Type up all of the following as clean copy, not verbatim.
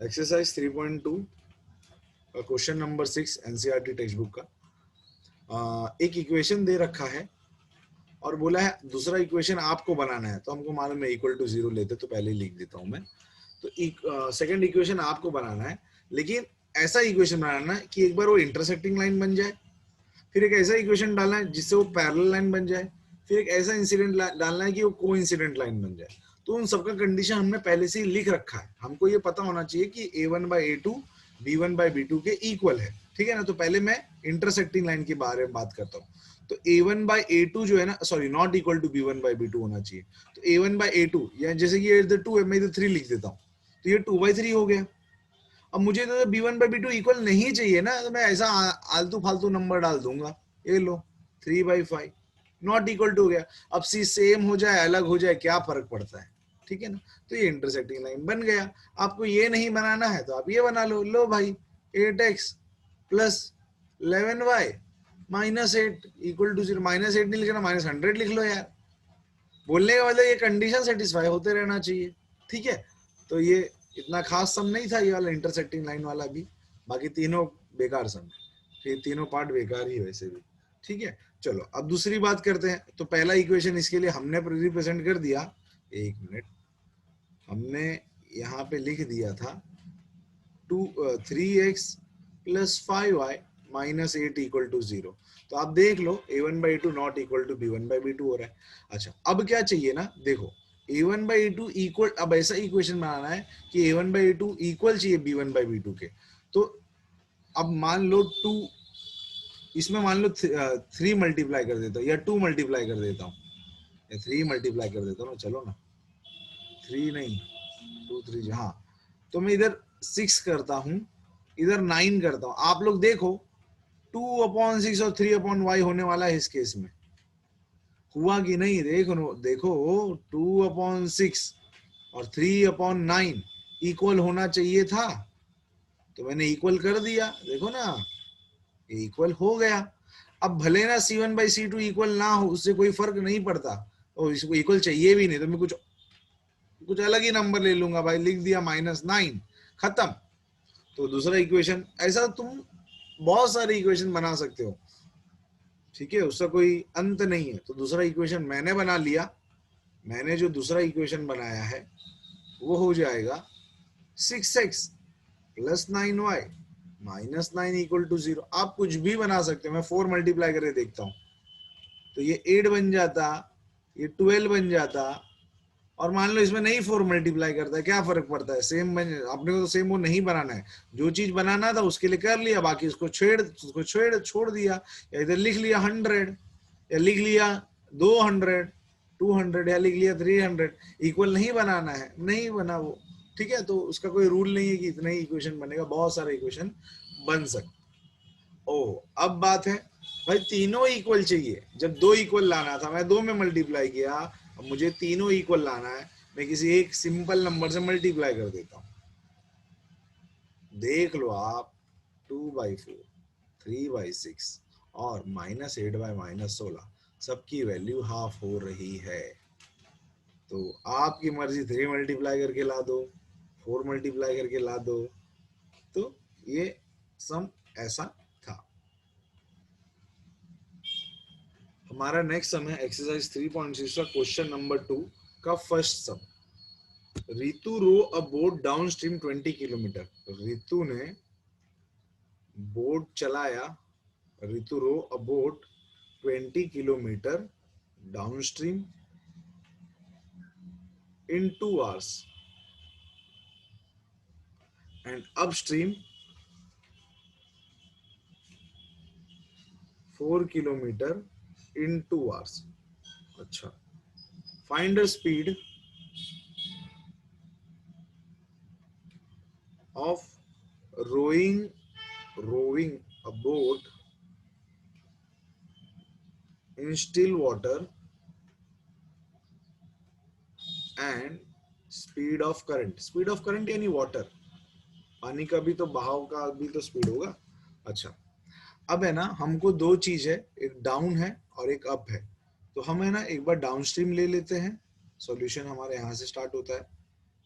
Exercise 3.2 question number 6 NCERT text book का। एक equation दे रखा है और बोला है दूसरा इक्वेशन आपको बनाना है, तो हमको मालूम है इक्वल टू जीरो लेते तो पहले ही लिख देता हूं मैं। तो सेकंड इक्वेशन आपको बनाना है, लेकिन ऐसा इक्वेशन बनाना है कि एक बार वो इंटरसेक्टिंग लाइन बन जाए, फिर एक ऐसा इक्वेशन डालना है जिससे वो पैरेलल लाइन बन जाए, फिर एक ऐसा इंसिडेंट डालना है कि वो कोइंसिडेंट लाइन बन जाए। तो उन सबका कंडीशन हमने पहले से ही लिख रखा है। हमको ये पता होना चाहिए कि a1/a2 b1/b2 के इक्वल है, ठीक है ना। तो पहले मैं इंटरसेक्टिंग लाइन के बारे में बात करता हूँ। तो a1/a2 जो है ना, sorry, not equal to b1/b2 होना चाहिए। तो a1/a2 या जैसे कि इधर 2 है, मैं इधर 3 लिख देता हूँ, तो ये 2/3 हो गया। अब मुझे तो b1/b2 इक्वल नहीं चाहिए ना, तो मैं ऐसा आलतू फालतू नंबर डाल दूंगा। ये लो 3/5 नॉट इक्वल टू हो गया। अब सी सेम हो जाए अलग हो जाए क्या फर्क पड़ता है, ठीक है ना। तो ये इंटरसेक्टिंग लाइन बन गया। आपको ये नहीं बनाना है तो आप ये बना लो भाई 8x plus 11y minus 8 equal to 0। -8 नहीं लिखना, -100 लिख लो यार। बोलने का मतलब ये कंडीशन सेटिस्फाई होते रहना चाहिए, ठीक है। तो ये इतना खास सम नहीं था ये वाला इंटरसेक्टिंग लाइन वाला भी, बाकी तीनों बेकार सम है, तीनों पार्ट बेकार ही वैसे भी, ठीक है। चलो अब दूसरी बात करते हैं। तो पहला इक्वेशन इसके लिए हमने रिप्रेजेंट कर दिया, एक मिनट, हमने यहाँ पे लिख दिया था 3x plus 5y minus 8 equal to 0। तो आप देख लो a1/a2 not equal to b1/b2 हो रहा है। अच्छा, अब क्या चाहिए ना, देखो a1/a2 इक्वल, अब ऐसा इक्वेशन बनाना है कि a1/a2 इक्वल चाहिए b1/b2 के। तो अब मान लो 2, इसमें मान लो 3 मल्टीप्लाई कर देता हूँ या 2 मल्टीप्लाई कर देता हूँ या 3 मल्टीप्लाई कर देता हूँ ना, चलो ना 3 नहीं 2 3, हाँ। तो मैं इधर 6 करता हूँ, इधर 9 करता हूँ। आप लोग देखो 2/6 और 3/y होने वाला है इस केस में, हुआ कि नहीं। देखो 2/6 और 3/9 इक्वल होना चाहिए था, तो मैंने इक्वल कर दिया, देखो ना इक्वल हो गया। अब भले ना c1/c2 इक्वल ना हो, उससे कोई फर्क नहीं पड़ता, और इसको इक्वल चाहिए भी नहीं तो मैं कुछ अलग ही नंबर ले लूंगा भाई, लिख दिया -9, खत्म। तो दूसरा इक्वेशन, ऐसा तुम बहुत सारे इक्वेशन बना सकते हो, ठीक है, उसका कोई अंत नहीं है। तो दूसरा इक्वेशन मैंने बना लिया। मैंने जो दूसरा इक्वेशन बनाया है वो हो जाएगा 6x plus 9y minus 9 equal to 0। आप कुछ भी बना सकते हो, मैं 4 मल्टीप्लाई करके देखता हूँ, तो ये 8 बन जाता, ये 12 बन जाता। और मान लो इसमें नहीं 4 मल्टीप्लाई करता है, क्या फर्क पड़ता है, सेम बन, अपने को तो सेम वो नहीं बनाना है। जो चीज बनाना था उसके लिए कर लिया, बाकी उसको छोड़ दिया। या इधर लिख लिया 100, या लिख लिया 200 200, या लिख लिया 300। इक्वल नहीं बनाना है, नहीं बना वो, ठीक है। तो उसका कोई रूल नहीं है कि इतना ही इक्वेशन बनेगा, बहुत सारे इक्वेशन बन सकते। ओ, अब बात है भाई तीनों इक्वल चाहिए। जब दो इक्वल लाना था, मैं 2 में मल्टीप्लाई किया, अब मुझे तीनों इक्वल लाना है, मैं किसी एक सिंपल नंबर से मल्टीप्लाई कर देता हूं। देख लो आप, 2/4 3/6 और -8/-16 सबकी वैल्यू हाफ हो रही है। तो आपकी मर्जी 3 मल्टीप्लाई करके ला दो, 4 मल्टीप्लाई करके ला दो। तो ये सम ऐसा था। हमारा नेक्स्ट सम है एक्सरसाइज 3.6 का क्वेश्चन नंबर 2 का first sum. Ritu row a boat downstream 20 kilometre. Ritu ने बोट चलाया, Ritu row a boat 20 kilometre downstream in 2 hours and upstream 4 kilometer in 2 hours. अच्छा, find the speed of rowing a boat in still water and speed of current. Speed of current यानी water, पानी का भी तो बहाव का भी तो स्पीड होगा। अच्छा, अब है ना, हमको दो चीज है, एक डाउन है और एक अप है। तो हम है ना एक बार डाउन स्ट्रीम ले लेते हैं। सॉल्यूशन हमारे यहाँ से स्टार्ट होता है,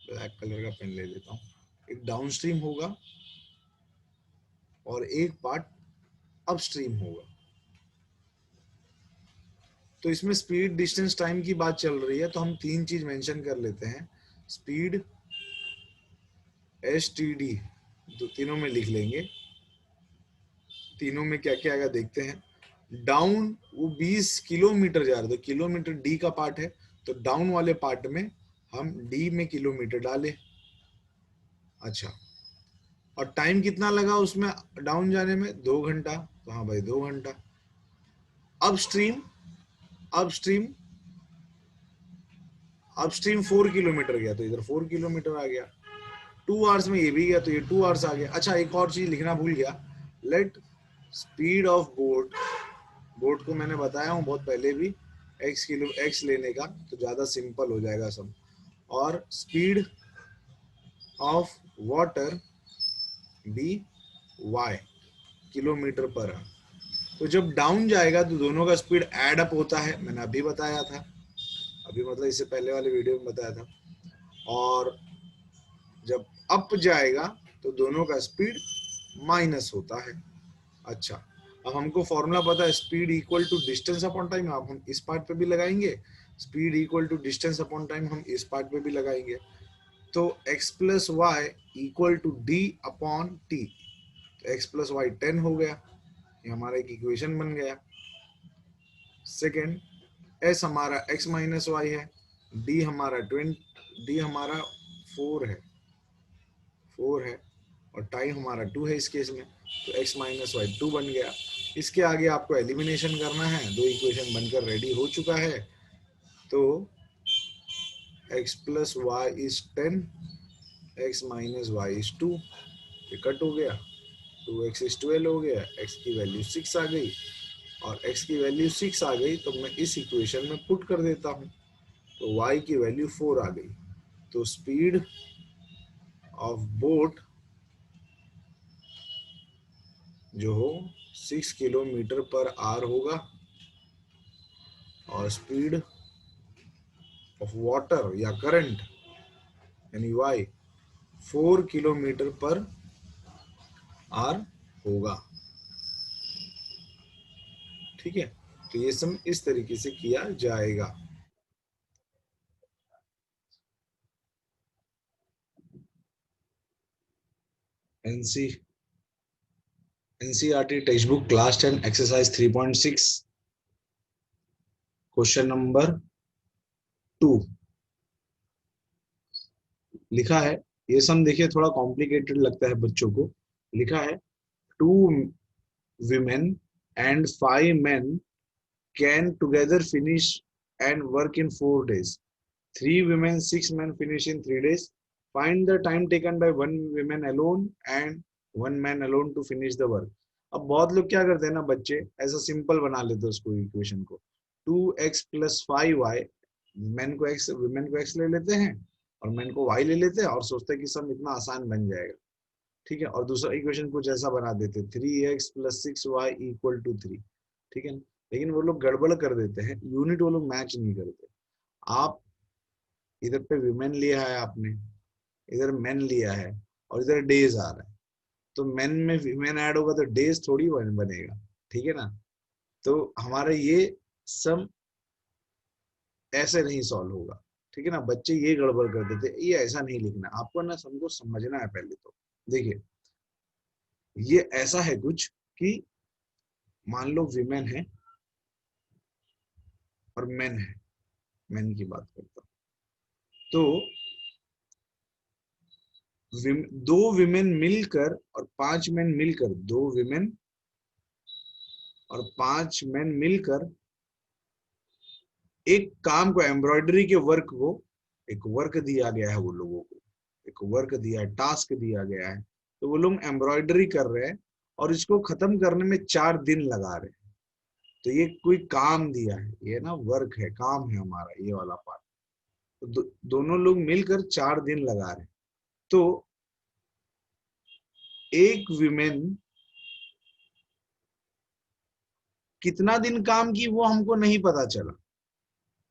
ब्लैक कलर का पेन ले लेता हूँ। एक डाउनस्ट्रीम होगा और एक पार्ट अपस्ट्रीम होगा। तो इसमें स्पीड, डिस्टेंस, टाइम की बात चल रही है, तो हम तीन चीज मेंशन कर लेते हैं। स्पीड, STD, तो तीनों में लिख लेंगे। तीनों में क्या क्या आएगा देखते हैं। डाउन वो 20 किलोमीटर जा रहे थे, किलोमीटर डी का पार्ट है, तो डाउन वाले पार्ट में हम डी में किलोमीटर डाले। अच्छा, और टाइम कितना लगा उसमें डाउन जाने में? 2 घंटा। तो हाँ भाई 2 घंटा। अपस्ट्रीम, अपस्ट्रीम, अपस्ट्रीम 4 किलोमीटर गया, तो इधर 4 किलोमीटर आ गया। 2 आवर्स में ये भी गया, तो ये 2 आवर्स आ गया। अच्छा, एक और चीज लिखना भूल गया। Late speed of boat, boat को मैंने बताया हूँ बहुत पहले भी, एक्स लेने का, तो ज्यादा सिंपल हो जाएगा सब। और speed of water B Y, kilometre per hour. तो जब डाउन जाएगा तो दोनों का स्पीड एड अप होता है, मैंने अभी बताया था, अभी मतलब इससे पहले वाले वीडियो में बताया था। और जब अप जाएगा तो दोनों का स्पीड माइनस होता है। अच्छा, अब हमको फॉर्मूला पता है, speed equal to distance upon time. अब हम इस पार्ट पे भी लगाएंगे, speed equal to distance upon time हम इस पार्ट पे भी लगाएंगे। तो x plus Y equal to D upon T, तो x प्लस वाई 10 हो गया, ये हमारा एक इक्वेशन बन गया। सेकेंड, s हमारा x माइनस वाई है, d हमारा 20, d हमारा 4 है, 4 है, और टाइम हमारा 2 है इस केस में, तो x माइनस वाई 2 बन गया। इसके आगे आपको एलिमिनेशन करना है, दो इक्वेशन बनकर रेडी हो चुका है। तो x plus Y is 10, x minus Y is 2, ये कट हो गया, 2x इज 12 हो गया, x की वैल्यू 6 आ गई, और x की वैल्यू 6 आ गई तो मैं इस इक्वेशन में पुट कर देता हूँ, तो y की वैल्यू 4 आ गई। तो स्पीड ऑफ बोट जो हो 6 किलोमीटर पर आवर होगा, और स्पीड ऑफ वाटर या करंट यानी y 4 किलोमीटर पर आवर होगा। ठीक है, तो ये सब इस तरीके से किया जाएगा। NC NCERT text book class 10 exercise 3.6 question number 2 लिखा है। ये सम देखिए थोड़ा कॉम्प्लिकेटेड लगता है बच्चों को। लिखा है 2 women and 5 men can together finish and work in 4 days. 3 women, 6 men finish in 3 days. Find the time taken by 1 woman alone and 1 man alone to finish the work. अब बहुत लोग क्या करते हैं ना बच्चे, ऐसा सिंपल बना लेते हैं उसको, इक्वेशन को 2x प्लस 5y, मैन को x, वुमेन को x ले लेते हैं और मैन को y ले लेते हैं और सोचते हैं कि सब इतना आसान बन जाएगा। ठीक है, और दूसरा इक्वेशन कुछ ऐसा बना देते 3x plus 6y equal to 3। ठीक है, लेकिन वो लोग गड़बड़ कर देते हैं, यूनिट वो लोग मैच नहीं करते। आप इधर पे विमेन लिया है आपने, इधर मेन लिया है, और इधर डेज आ रहा है, तो मेन में विमेन ऐड होगा तो डेज थोड़ी बनेगा। ठीक है ना, तो हमारा ये सम ऐसे नहीं सॉल्व होगा। ठीक है ना, बच्चे ये गड़बड़ कर देते, ये ऐसा नहीं लिखना, आपको ना सबको समझना है पहले। तो देखिए ये ऐसा है कुछ कि मान लो विमेन है और मेन है, मेन की बात करता हूं, तो दो विमेन मिलकर और 5 मेन मिलकर, 2 विमेन और 5 मेन मिलकर एक काम को, एम्ब्रॉयडरी के वर्क को, एक वर्क दिया गया है, वो लोगों को एक वर्क दिया है, टास्क दिया गया है, तो वो लोग एम्ब्रॉयडरी कर रहे हैं और इसको खत्म करने में 4 दिन लगा रहे हैं। तो ये कोई काम दिया है, ये ना वर्क है, काम है हमारा ये वाला पार्ट। तो दोनों लोग मिलकर 4 दिन लगा रहे हैं। तो एक विमेन कितना दिन काम की वो हमको नहीं पता चला,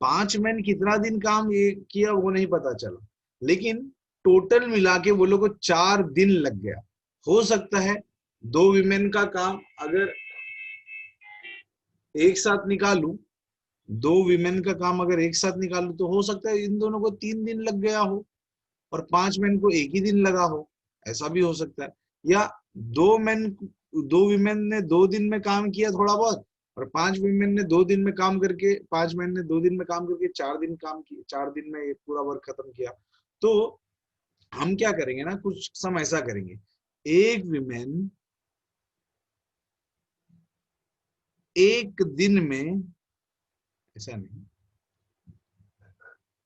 5 मैन कितना दिन काम ये किया वो नहीं पता चला, लेकिन टोटल मिला के वो लोग को 4 दिन लग गया। हो सकता है 2 विमेन का काम अगर एक साथ निकालूं, 2 विमेन का काम अगर एक साथ निकालूं तो हो सकता है इन दोनों को 3 दिन लग गया हो और 5 मैन को एक ही दिन लगा हो, ऐसा भी हो सकता है। या 2 विमेन ने 2 दिन में काम किया थोड़ा बहुत, और 5 विमेन ने 2 दिन में काम करके, 5 मैन ने 2 दिन में काम करके 4 दिन काम किया, 4 दिन में ये पूरा वर्क खत्म किया। तो हम क्या करेंगे ना, कुछ सम ऐसा करेंगे, एक विमेन एक दिन में, ऐसा नहीं,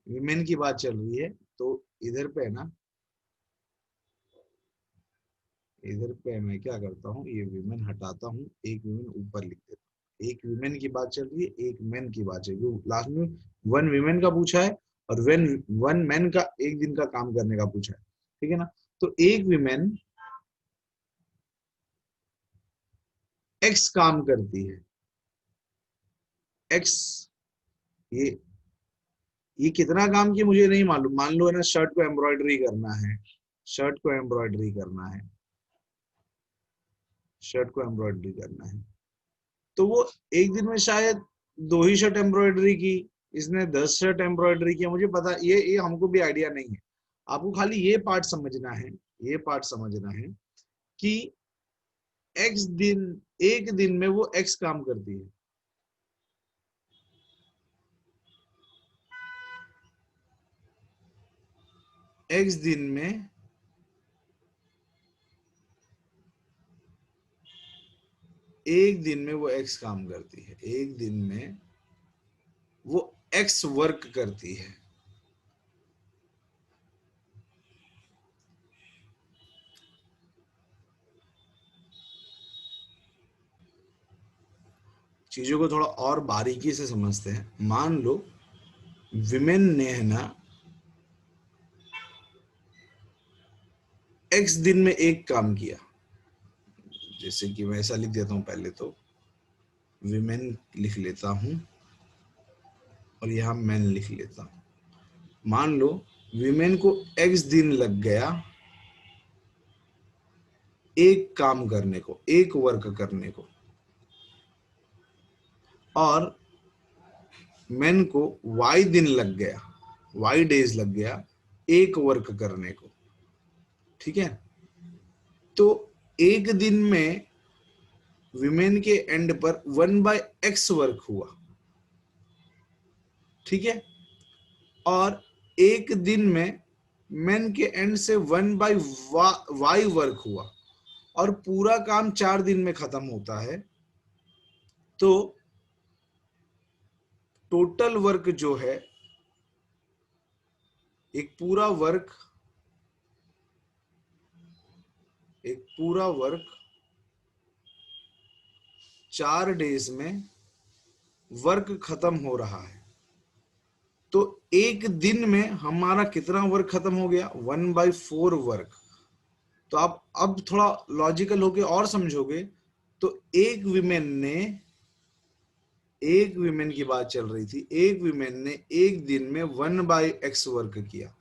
विमेन की बात चल रही है तो इधर पे है ना, इधर पे मैं क्या करता हूँ, ये विमेन हटाता हूँ, एक विमेन ऊपर लिख देता हूँ। एक विमेन की बात चल रही है, एक मैन की बात चल रही है, लास्ट में 1 विमेन का पूछा है और 1 मैन का एक दिन का काम करने का पूछा है, ठीक है ना। तो एक विमेन एक्स काम करती है, एक्स, ये कितना काम किया मुझे नहीं मालूम, मान लो है ना शर्ट को एम्ब्रॉयडरी करना है, शर्ट को एम्ब्रॉयडरी करना है, शर्ट को एम्ब्रॉयडरी करना है, तो वो एक दिन में शायद 2 ही शर्ट एम्ब्रॉयडरी की, इसने 10 शर्ट एम्ब्रॉयडरी किया, मुझे पता, ये हमको भी आइडिया नहीं है। आपको खाली ये पार्ट समझना है, ये पार्ट समझना है कि एक्स दिन, एक दिन में वो एक्स काम करती है, एक्स दिन में एक दिन में वो एक्स काम करती है, एक दिन में वो एक्स वर्क करती है। चीजों को थोड़ा और बारीकी से समझते हैं। मान लो विमेन ने है ना एक्स दिन में एक काम किया, जैसे कि मैं ऐसा लिख देता हूं, पहले तो विमेन लिख लेता हूं और यहां मैन लिख लेता हूं। मान लो विमेन को एक्स दिन लग गया एक काम करने को, एक वर्क करने को, और मैन को वाई दिन लग गया, वाई डेज लग गया एक वर्क करने को, ठीक है। तो एक दिन में विमेन के एंड पर 1/x वर्क हुआ, ठीक है, और एक दिन में मेन के एंड से 1/y वर्क हुआ, और पूरा काम 4 दिन में खत्म होता है। तो टोटल वर्क जो है, एक पूरा वर्क, एक पूरा वर्क 4 डेज में वर्क खत्म हो रहा है। तो एक दिन में हमारा कितना वर्क खत्म हो गया, 1/4 वर्क। तो आप अब थोड़ा लॉजिकल होके और समझोगे, तो एक विमेन ने, एक विमेन की बात चल रही थी, एक विमेन ने एक दिन में 1/x वर्क किया,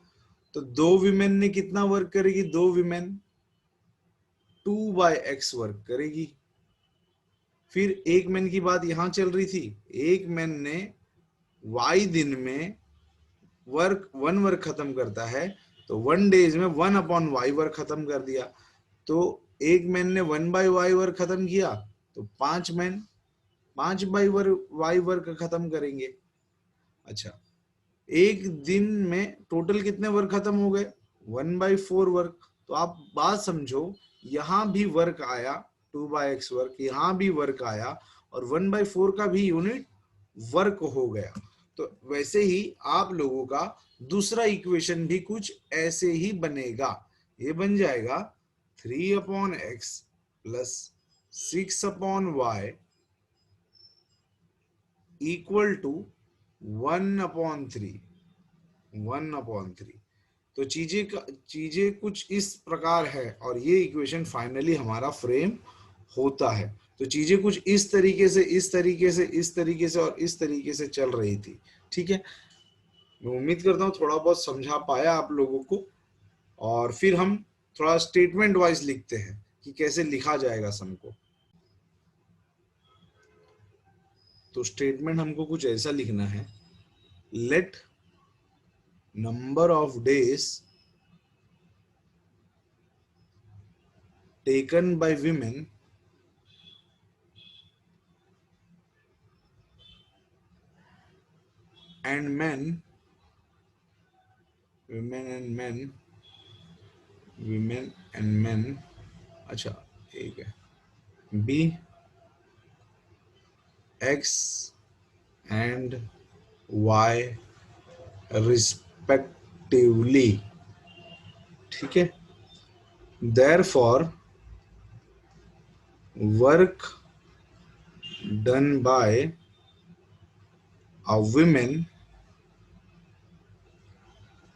तो 2 विमेन ने कितना वर्क करेगी, 2 विमेन 2/x वर्क करेगी। फिर एक मैन की बात यहां चल रही थी, एक मैन ने y दिन में वर्क 1 वर्क खत्म करता है, तो 1 डेज में 1/y वर्क खत्म कर दिया। तो एक मैन ने 1/y वर्क खत्म किया, तो 5 मैन 5/y वर्क खत्म करेंगे। अच्छा, एक दिन में टोटल कितने वर्क खत्म हो गए, 1/4 वर्क। तो आप बात समझो, यहां भी वर्क आया 2/x वर्क, यहां भी वर्क आया, और 1/4 का भी यूनिट वर्क हो गया। तो वैसे ही आप लोगों का दूसरा इक्वेशन भी कुछ ऐसे ही बनेगा, ये बन जाएगा 3/x plus 6/y equal to 1/3, 1/3। तो चीजें कुछ इस प्रकार है, और ये इक्वेशन फाइनली हमारा फ्रेम होता है। तो चीजें कुछ इस तरीके से, इस तरीके से, इस तरीके से और इस तरीके से चल रही थी, ठीक है। मैं उम्मीद करता हूँ थोड़ा बहुत समझा पाया आप लोगों को। और फिर हम थोड़ा स्टेटमेंट वाइज लिखते हैं कि कैसे लिखा जाएगा सम को। तो स्टेटमेंट हमको कुछ ऐसा लिखना है, let number of days taken by women and men, women and men, women and men, अच्छा ठीक है, be X and Y respectively, ठीक है। Therefore work done by a woman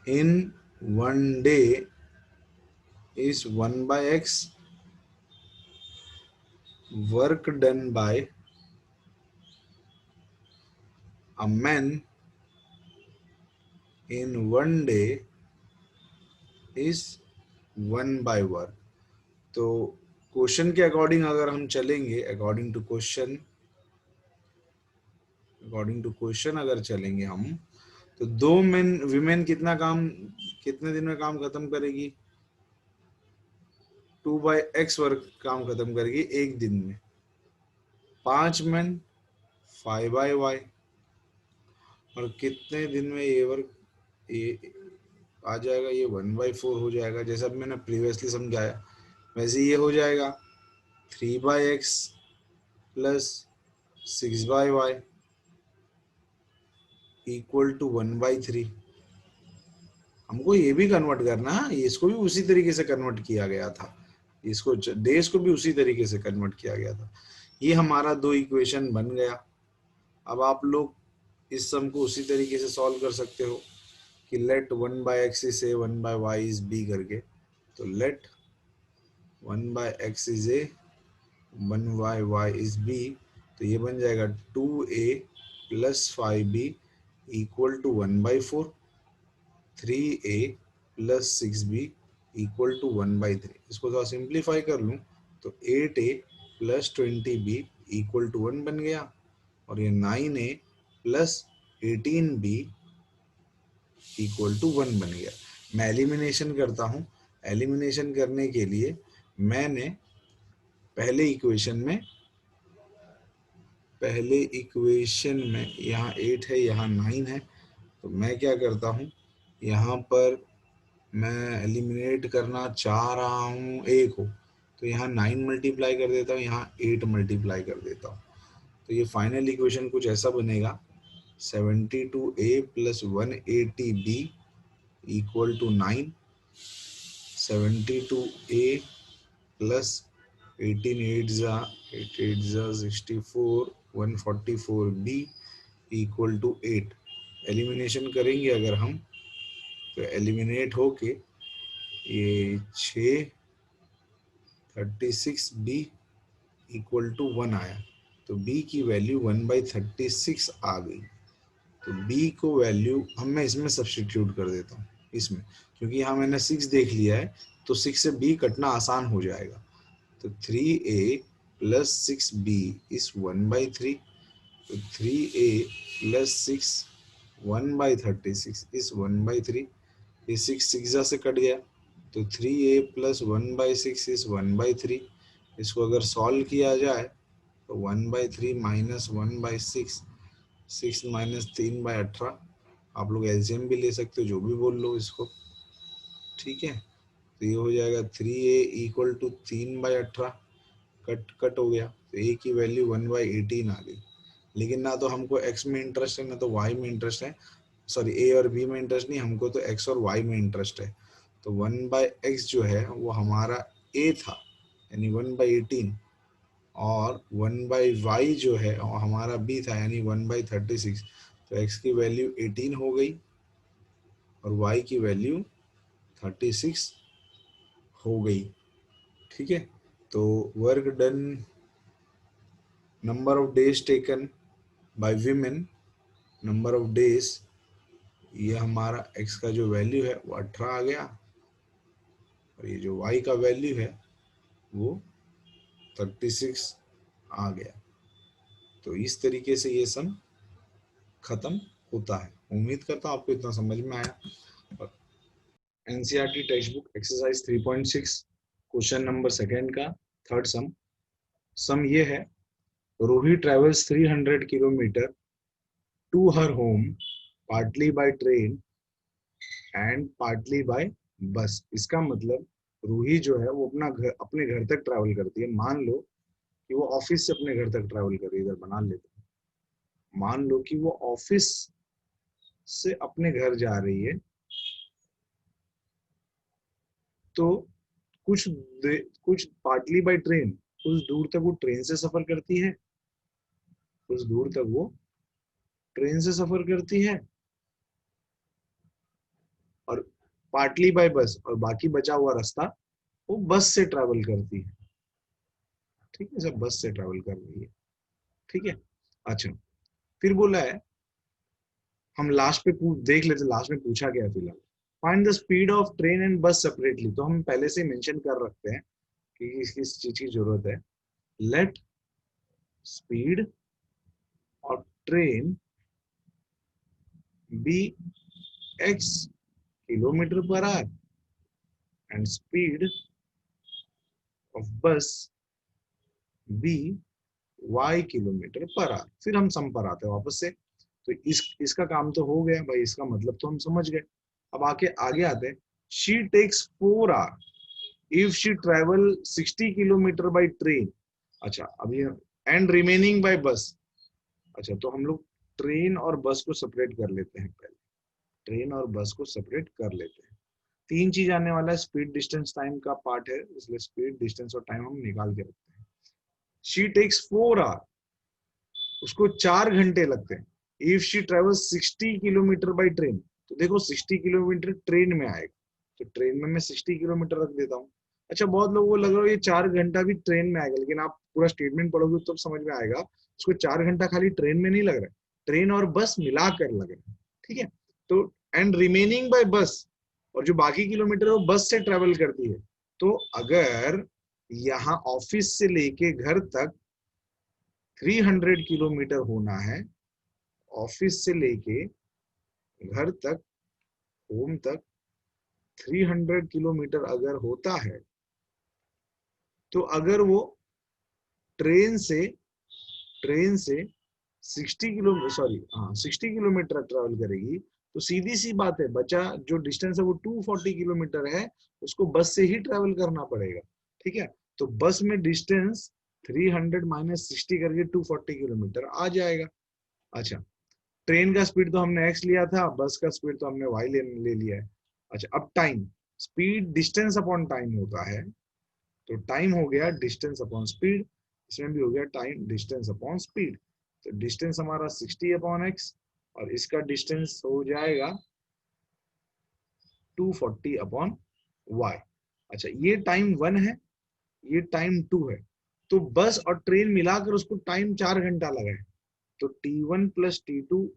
in one day is 1 by x, work done by a man in one day is 1 by work. तो question के according अगर हम चलेंगे, अकॉर्डिंग टू क्वेश्चन अगर चलेंगे हम, तो दो मेन विमेन कितने दिन में काम खत्म करेगी? 2 बाई एक्स वर्क काम खत्म करेगी एक दिन में। 5 मेन 5 बाई वाई, और कितने दिन में ये वर्क ये आ जाएगा? ये 1/4 हो जाएगा। जैसा मैंने प्रीवियसली समझाया वैसे ये हो जाएगा 3 by X plus 6 by Y equal to 1/3। हमको ये भी कन्वर्ट करना है, इसको भी उसी तरीके से कन्वर्ट किया गया था, इसको डेज को भी उसी तरीके से कन्वर्ट किया गया था। ये हमारा दो इक्वेशन बन गया। अब आप लोग इस सम को उसी तरीके से सॉल्व कर सकते हो कि let 1 by X is A 1 by Y is B करके। तो let 1 by X is A 1 by Y is B, तो ये बन जाएगा 2a plus 5b equal to 1/4, 3a plus 6b equal to 1/3। इसको थोड़ा सिंप्लीफाई कर लूँ तो 8a plus 20b equal to 1 बन गया, और ये 9a plus 18b equal to 1 बन गया। मैं एलिमिनेशन करता हूँ। एलिमिनेशन करने के लिए मैंने पहले इक्वेशन में यहाँ 8 है, यहाँ 9 है, तो मैं क्या करता हूँ, यहाँ पर मैं एलिमिनेट करना चाह रहा हूँ a को, तो यहाँ 9 मल्टीप्लाई कर देता हूँ, यहाँ 8 मल्टीप्लाई कर देता हूँ। तो ये फाइनल इक्वेशन कुछ ऐसा बनेगा 72a plus 180b equal to 9, 72a plus 18 8 64 144b equal to 8। Elimination करेंगे अगर हम तो एलिमिनेट होके ये 6 36b इक्वल टू 1 आया, तो b की वैल्यू 1/36 आ गई। तो b को वैल्यू मैं इसमें सब्स्टिट्यूट कर देता हूँ इसमें, क्योंकि यहाँ मैंने 6 देख लिया है तो 6 से b कटना आसान हो जाएगा। तो 3a प्लस 6b इज 1/3, तो 3a प्लस 6 1/36 इज 1/3। ये 6 6 से कट गया, तो 3a प्लस 1/6 इज 1/3। इसको अगर सॉल्व किया जाए तो 1/3 माइनस 1/6, 6 माइनस 3/18, आप लोग एलसीएम भी ले सकते हो, जो भी बोल लो इसको, ठीक है। तो ये हो जाएगा 3a इक्वल टू 3/18, कट हो गया, तो a की वैल्यू 1/18 आ गई। लेकिन ना तो हमको x में इंटरेस्ट है ना तो y में इंटरेस्ट है, सॉरी a और b में इंटरेस्ट नहीं, हमको तो x और y में इंटरेस्ट है। तो 1/x जो है वो हमारा a था यानी 1/18, और 1/y जो है वो हमारा b था यानी 1/36। तो x की वैल्यू 18 हो गई और y की वैल्यू 36 हो गई, ठीक है। तो work done, number of days taken by women, number of days, ये हमारा x का जो वैल्यू है वो 18 आ गया, और ये जो y का वैल्यू है वो 36 आ गया। तो इस तरीके से ये सम खत्म होता है। उम्मीद करता हूँ आपको इतना समझ में आया। NCERT textbook exercise 3.6 question number second का थर्ड सम ये है, रूही ट्रेवल्स 300 किलोमीटर to her home partly by train and partly by bus. इसका मतलब रूही जो है वो अपने घर तक ट्रैवल करती है। मान लो कि वो ऑफिस से अपने घर तक ट्रैवल कर रही है, इधर बना लेते हैं। मान लो कि वो ऑफिस से अपने घर जा रही है, तो कुछ पार्टली बाय ट्रेन, कुछ दूर तक वो ट्रेन से सफर करती है, कुछ दूर तक वो ट्रेन से सफर करती है, और पार्टली बाय बस, और बाकी बचा हुआ रास्ता वो बस से ट्रैवल करती है। ठीक है, सब बस से ट्रैवल कर रही है। ठीक है, अच्छा, फिर बोला है, हम लास्ट पे देख लेते लास्ट में पूछा गया है फिलहाल। Find the speed of train and बस सेपरेटली। तो हम पहले से मेंशन कर रखते हैं कि किस चीज की जरूरत है। Let speed of train be x kilometre per hour and speed of bus be y kilometre per hour. फिर हम सम पर आते हैं वापस से। तो इसका काम तो हो गया भाई, इसका मतलब तो हम समझ गए। अब आगे आते हैं। She takes 4 hour if she travel 60 kilometre by train. अच्छा, अभी एंड रिमेनिंग बाय बस। अच्छा, तो हम लोग ट्रेन और बस को सेपरेट कर लेते हैं पहले। ट्रेन और बस को सेपरेट कर लेते हैं। तीन चीज आने वाला है, स्पीड डिस्टेंस टाइम का पार्ट है, इसलिए स्पीड डिस्टेंस और टाइम हम निकाल के रखते हैं। शी टेक्स 4 आवर, उसको 4 घंटे लगते हैं। If she travel 60 kilometre by train, तो देखो 60 किलोमीटर ट्रेन में आएगा, तो ट्रेन में मैं 60 किलोमीटर रख देता हूँ। अच्छा, बहुत लोगों को लग रहा है ये 4 घंटा भी ट्रेन में आएगा, लेकिन आप पूरा स्टेटमेंट पढ़ोगे तो समझ में आएगा उसको 4 घंटा खाली ट्रेन में नहीं लग रहा है, ट्रेन और बस मिलाकर लग रहा है। ठीक है, तो एंड रिमेनिंग बाय बस, और जो बाकी किलोमीटर है वो बस से ट्रेवल करती है। तो अगर यहाँ ऑफिस से लेके घर तक 300 किलोमीटर होना है, ऑफिस से लेके घर तक, होम तक 300 किलोमीटर अगर होता है, तो अगर वो ट्रेन से ट्रेन से 60 किलोमीटर, सॉरी हाँ 60 किलोमीटर ट्रेवल करेगी, तो सीधी सी बात है, बचा जो डिस्टेंस है वो 240 किलोमीटर है, उसको बस से ही ट्रेवल करना पड़ेगा। ठीक है, तो बस में डिस्टेंस 300 माइनस 60 करके 240 किलोमीटर आ जाएगा। अच्छा, ट्रेन का स्पीड तो हमने x लिया था, बस का स्पीड तो हमने y ले लिया है। अच्छा, अब time, speed distance upon time होता है, तो टाइम हो गया डिस्टेंस अपॉन स्पीड, इसमें भी हो गया टाइम डिस्टेंस अपॉन स्पीड। तो डिस्टेंस हमारा 60 अपॉन x, और इसका डिस्टेंस हो जाएगा 240 अपॉन y। अच्छा, ये टाइम 1 है, ये टाइम 2 है, तो बस और ट्रेन मिलाकर उसको टाइम 4 घंटा लगा है। तो T1 plus T2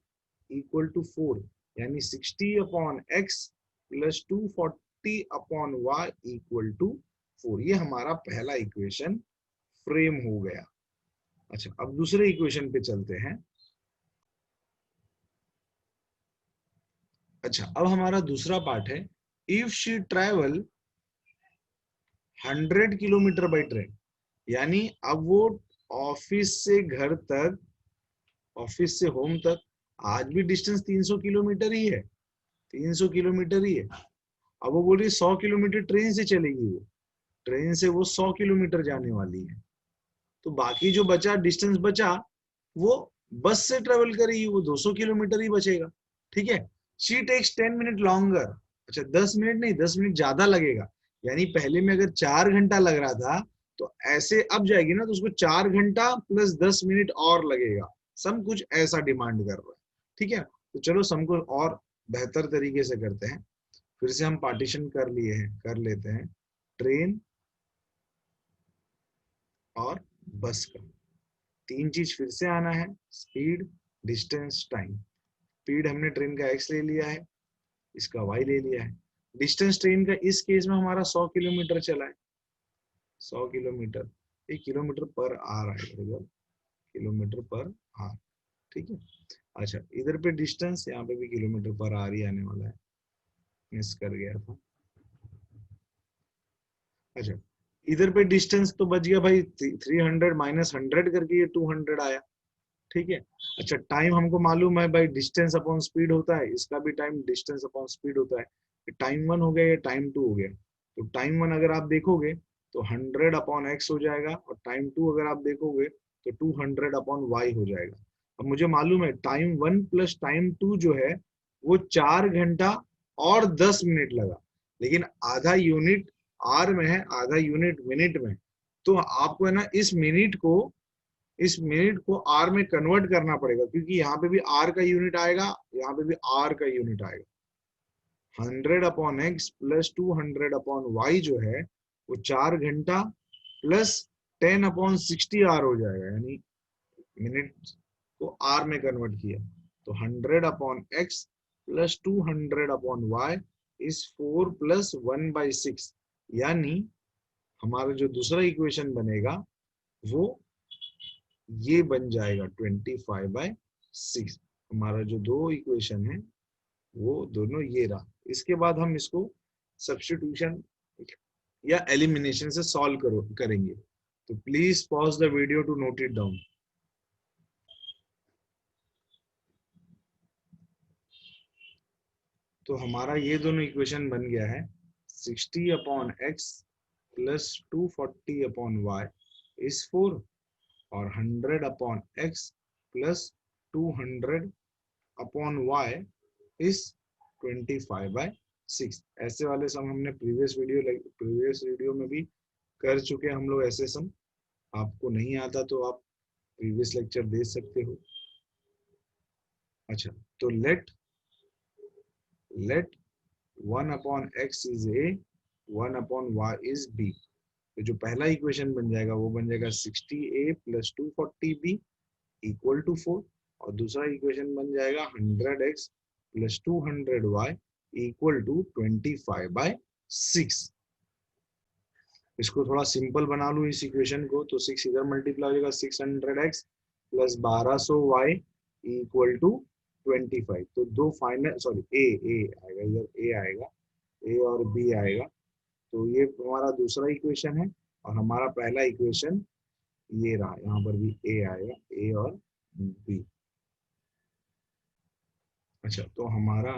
equal to 4, यानी 60 upon x plus 240 upon y equal to 4। ये हमारा पहला इक्वेशन फ्रेम हो गया। अच्छा, अब दूसरे इक्वेशन पे चलते हैं। अच्छा, अब हमारा दूसरा पार्ट है, if she travel 100 kilometre by train, यानी अब वो ऑफिस से घर तक, ऑफिस से होम तक, आज भी डिस्टेंस 300 किलोमीटर ही है, 300 किलोमीटर ही है। अब वो बोल रही 100 किलोमीटर ट्रेन से चलेगी, वो ट्रेन से वो 100 किलोमीटर जाने वाली है, तो बाकी जो बचा डिस्टेंस बचा वो बस से ट्रेवल करेगी, वो 200 किलोमीटर ही बचेगा। ठीक है, शी टेक्स 10 मिनट लॉन्गर। अच्छा, 10 मिनट नहीं, 10 मिनट ज्यादा लगेगा, यानी पहले में अगर 4 घंटा लग रहा था, तो ऐसे अब जाएगी ना, तो उसको 4 घंटा प्लस 10 मिनट और लगेगा। सम कुछ ऐसा डिमांड कर रहा है। ठीक है, तो चलो सम को और बेहतर तरीके से करते हैं। फिर से हम पार्टीशन कर लेते हैं ट्रेन और बस का। तीन चीज फिर से आना है, स्पीड डिस्टेंस टाइम। स्पीड हमने ट्रेन का x ले लिया है, इसका y ले लिया है। डिस्टेंस ट्रेन का इस केस में हमारा 100 किलोमीटर चला है, 100 किलोमीटर, ये किलोमीटर पर आवर आएगा, किलोमीटर पर आवर, ठीक है। अच्छा इधर पे डिस्टेंस, यहाँ पे भी किलोमीटर पर आवर ही आने वाला है, मिस कर गया था। अच्छा इधर पे डिस्टेंस तो बच गया भाई 300 माइनस 100 करके ये 200 आया, ठीक है। अच्छा टाइम हमको मालूम है भाई डिस्टेंस अपॉन स्पीड होता है, इसका भी टाइम डिस्टेंस अपॉन स्पीड होता है। टाइम 1 हो गया, ये टाइम 2 हो गया। तो टाइम 1 अगर आप देखोगे तो 100 अपॉन एक्स हो जाएगा, और टाइम 2 अगर आप देखोगे तो 200 अपॉन वाई हो जाएगा। अब मुझे मालूम है टाइम 1 प्लस टाइम 2 जो है वो 4 घंटा और 10 मिनट लगा, लेकिन आधा यूनिट आर में है, आधा यूनिट मिनट में। तो आपको है ना इस मिनट को आर में कन्वर्ट करना पड़ेगा, क्योंकि यहाँ पे भी आर का यूनिट आएगा, यहाँ पे भी आर का यूनिट आएगा। 100 upon X plus 200 upon Y जो है वो 4 घंटा प्लस 10 अपॉन 60 आर हो जाएगा, यानी मिनट को आर में कन्वर्ट किया। तो 100 upon X plus 200 upon Y is 4 plus 1/6, यानी हमारा जो दूसरा इक्वेशन बनेगा वो ये बन जाएगा 25/6। हमारा जो दो इक्वेशन है वो दोनों ये रहा। इसके बाद हम इसको सब्स्टिट्यूशन या एलिमिनेशन से सॉल्व करेंगे। तो please pause the video to note it down. तो हमारा ये दोनों इक्वेशन बन गया है 60 upon X plus 240 upon Y is 4, और 100 upon X plus 200 upon Y is 25/6। ऐसे वाले सम हमने प्रीवियस वीडियो में भी कर चुके हम लोग ऐसे सम। आपको नहीं आता तो आप प्रीवियस लेक्चर देख सकते हो। अच्छा तो let 1 upon X is A, 1 upon Y is B. तो जो पहला इक्वेशन बन जाएगा वो बन जाएगा 60a plus 240b equal to 4, और दूसरा इक्वेशन बन जाएगा 100x plus 200y equal to 25/6। इसको थोड़ा सिंपल बना लूं इस इक्वेशन को, तो 6 इधर मल्टीप्लाई हो जाएगा 600x plus 1200y equal to 25। तो दो फाइनल सॉरी ए आएगा, इधर ए आएगा, ए और बी आएगा। तो ये हमारा दूसरा इक्वेशन है, और हमारा पहला इक्वेशन ये रहा, यहाँ पर भी ए आएगा, ए और बी। अच्छा तो हमारा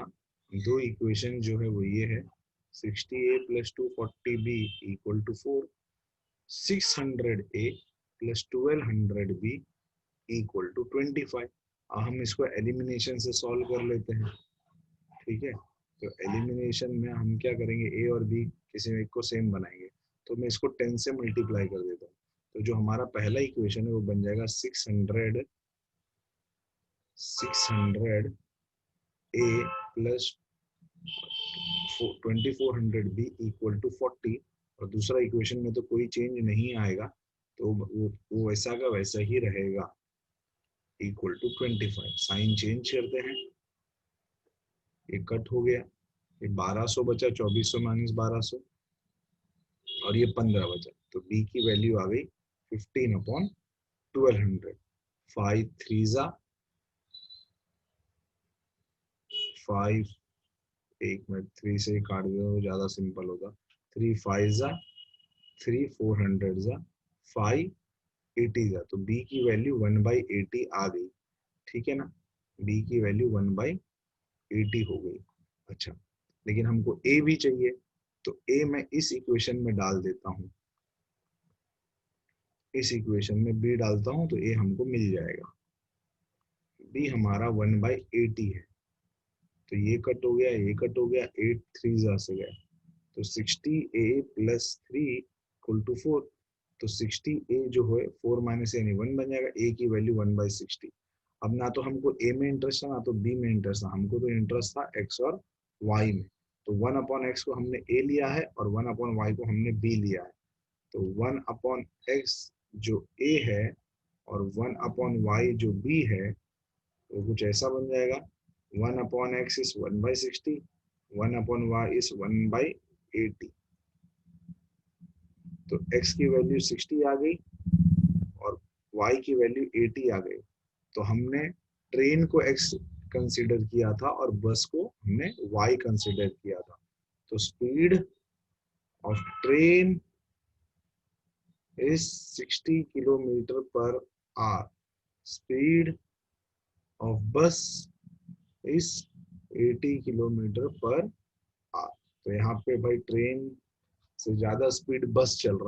दो इक्वेशन जो है वो ये है 60a plus 240b equal to 4, 600a plus 1200b equal to 25। अब हम इसको एलिमिनेशन से सॉल्व कर लेते हैं, ठीक है। तो एलिमिनेशन में हम क्या करेंगे, ए और बी किसी एक को सेम बनाएंगे। तो मैं इसको 10 से मल्टीप्लाई कर देता हूँ। तो जो हमारा पहला इक्वेशन है वो बन जाएगा 600 a plus 2400b equal to 40, और दूसरा इक्वेशन में तो कोई चेंज नहीं आएगा, तो वो वैसा का वैसा ही रहेगा, इक्वल टू 25। साइन चेंज करते हैं, ये कट हो गया, ये 1200 बचा, 2400 माइनस 1200, और ये 15 बचा। तो b की वैल्यू आ गई 15 अपॉन 1200। 5 3 जा 5, एक मिनट 3 से काट दो तो ज्यादा सिंपल होगा। 3 5 जा 3, 400 जा 5 80 जा। तो b की वैल्यू 1/80 आ गई, ठीक है ना। b की वैल्यू 1/80 हो गई। अच्छा लेकिन हमको a भी चाहिए, तो a मैं इस इक्वेशन में डाल देता हूँ, इस इक्वेशन में b डालता हूँ तो a हमको मिल जाएगा। b हमारा 1/80 है, तो ये कट हो गया, ये कट हो गया, 8 3 जा से गया। तो 60a प्लस 3 इक्वल टू 4। तो 60a जो है 4 माइनस यानी 1 बन जाएगा, a की वैल्यू 1/60। अब ना तो हमको a में इंटरेस्ट था ना तो b में इंटरेस्ट था, हमको तो इंटरेस्ट था x और y में। तो 1 अपॉन x को हमने a लिया है और 1 अपॉन y को हमने b लिया है। तो 1 अपॉन x जो a है और 1 अपॉन y जो b है, तो कुछ ऐसा बन जाएगा 1 upon X is 1/60, 1/y is 1/80। तो x की वैल्यू 60 आ गई और y की वैल्यू 80 आ गई। तो हमने ट्रेन को x कंसीडर किया था और बस को हमने y कंसीडर किया था। तो speed of train is 60 kilometre per our, speed of बस इज 80 किलोमीटर पर आवर। तो यहाँ पे भाई ट्रेन से ज्यादा स्पीड बस चल रहा है।